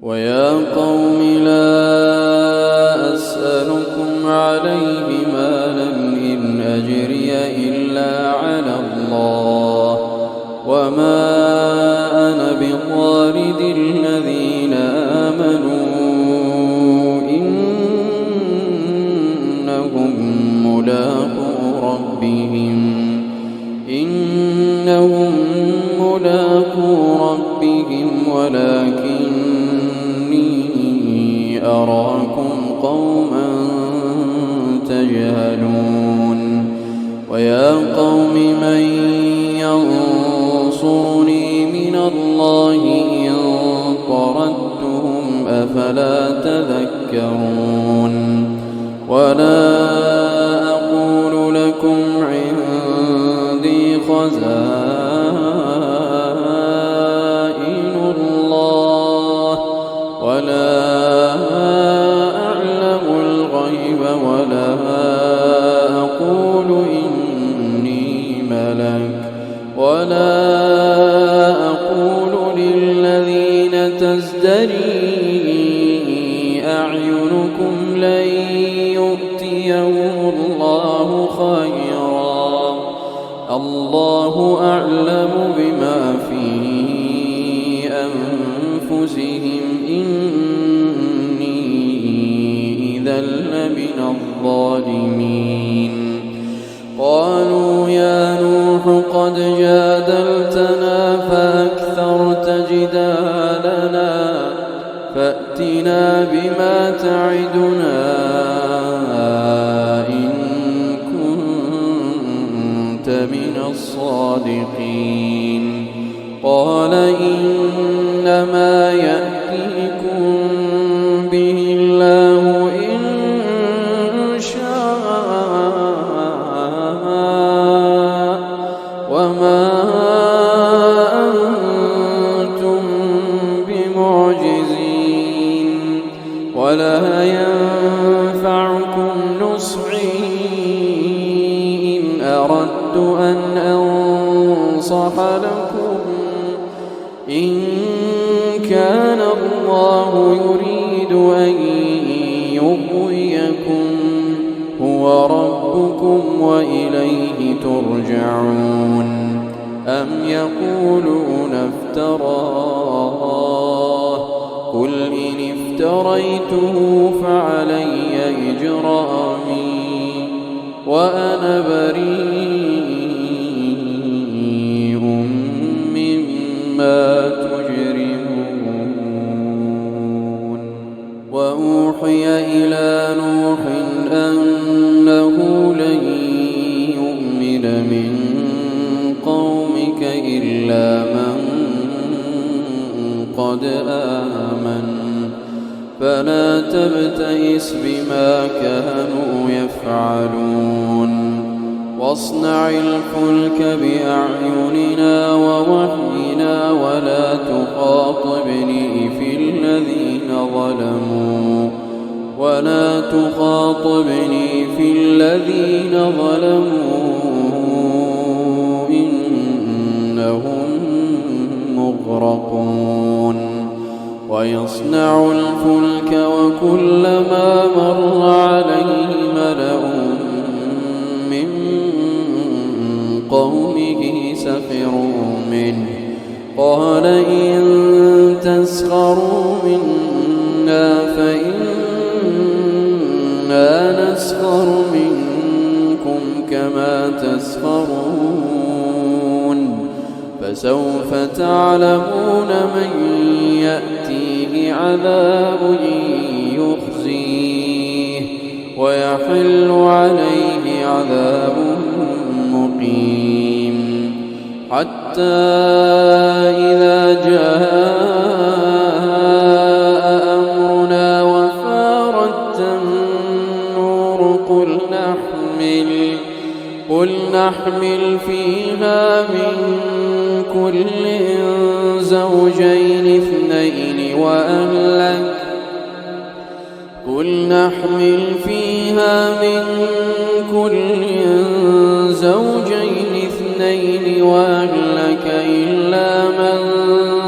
ويا قوم لا أسألكم عليه مالا إن أجري إلا على الله وما أنا بطارد الذين آمنوا إنهم ملاقو ربهم ولكني أراكم قوما تجهلون ويا قوم من ينصرني من الله إن طردتهم أفلا تذكرون ولا أقول لكم عندي خزائن الله ولا أعلم الغيب ولا أقول إني ملك ولا أقول للذين تزدري أعينكم لن يؤتيهم الله خيرا الله أعلم بما في أنفسهم إني إذا لمن الظالمين قالوا يا نوح قد جادلتنا فأكثرت جدالنا فأتنا بما تعدنا إن كنت من الصادقين قال إنما يأتيكم به الله إن شاء وما أنتم بمعجزين ولا ينفعكم نصحي إن أردت أن أنصح لكم إن كان الله يريد أن يغويكم هو ربكم وإليه ترجعون أم يقولون افتراه قل إن افتريته فعلي إجرامي وأنا بريء مما تجرمون وأوحي إلى نوح أنه لن يؤمن من قومك إلا من قد آمن فلا تبتئس بما كانوا يفعلون واصنع الفلك بأعيننا ووحينا ولا تخاطبني في الذين ظلموا إنهم مغرقون ويصنع الفلك وكلما مر عليه ملأ من قومه سخروا منه قال إن تسخروا منا فإنا نسخر منكم كما تسخرون فسوف تعلمون من يأتيه عذاب يخزيه ويحل عليه عذاب مقيم حتى إذا جاء أمرنا وفارت النور قل نحمل فيها من كل زوجين اثنين وأهلك إلا من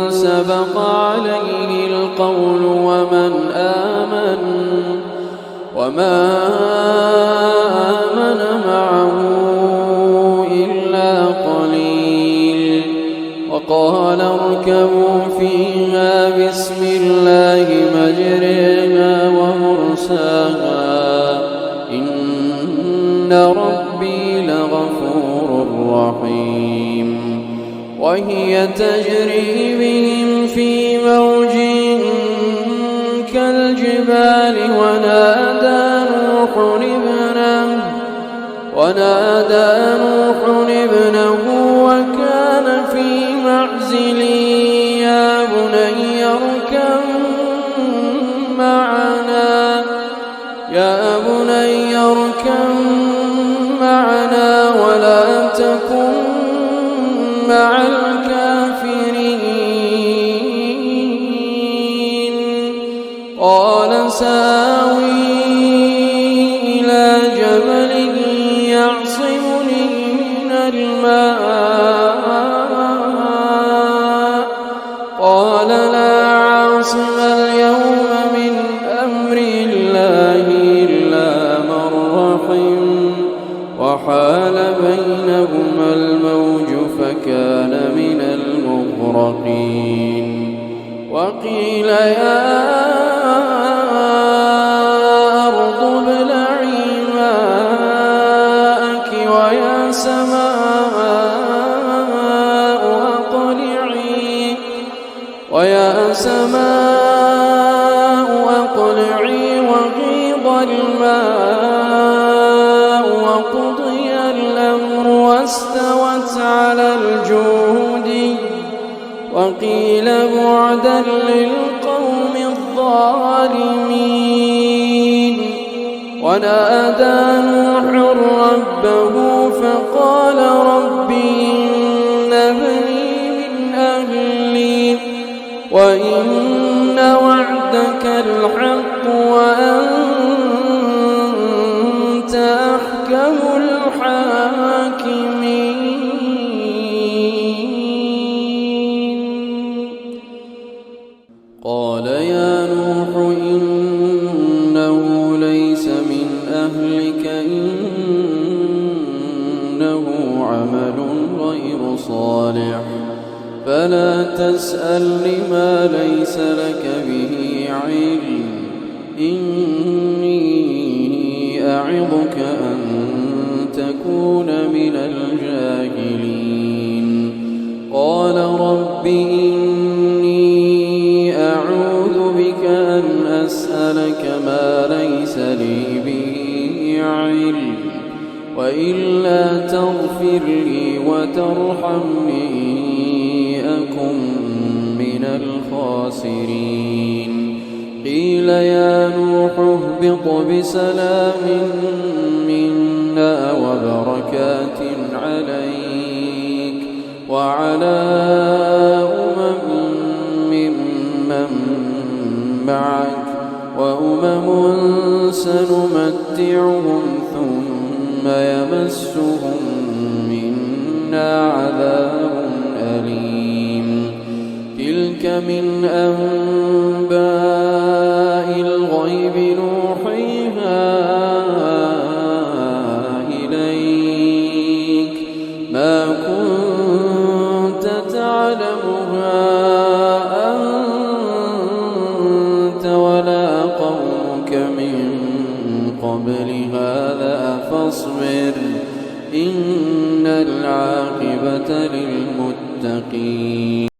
سبق سبق عليه القول وما آمن معه إلا قليل. وقال اركبوا فيها بسم الله مجريها ومرساها إن ربي لغفور رحيم. وهي تجري بهم في موج كالجبال ونادى نوح ابنه وكان في معزل يا بني اركب معنا ولا تكن مع الكافرين. قال ساوي إلى جبل يعصمني من الماء قال لا عاصم اليوم من أمر الله إلا من رحم وحال بينهما الموج فكان من المغرقين. وقيل يا أرض ابلعي ماءك ويا سماء أقلعي وغيض الماء وقضي الأمر واستوت على الجود وقيل بعدا للقوم الظالمين. ونادى نوح ربه فقال رب إن ابني من أهلي وإن وعدك الحق وأنت أحكم الحاكمين. قال يا نوح إنه ليس من أهلك إنه عمل غير صالح فلا تسألني ما ليس لك به علم إني أعظك أن تكون من الجاهلين. قال رب إني أعوذ بك أن أسألك ما ليس لي به علم وإلا تغفر لي وترحمني أكن من الخاسرين. قيل يا نوح اهبط بسلام منا وبركات عليك وعلى أمم ممن معك وأمم سنمتعهم ثم يمسهم منا عذاب أليم. تلك من أنباء الغيب نوحيها إليك ما كنت تعلمها أنت ولا قومك من قبل هذا فاصبر إن العاقبة للمتقين.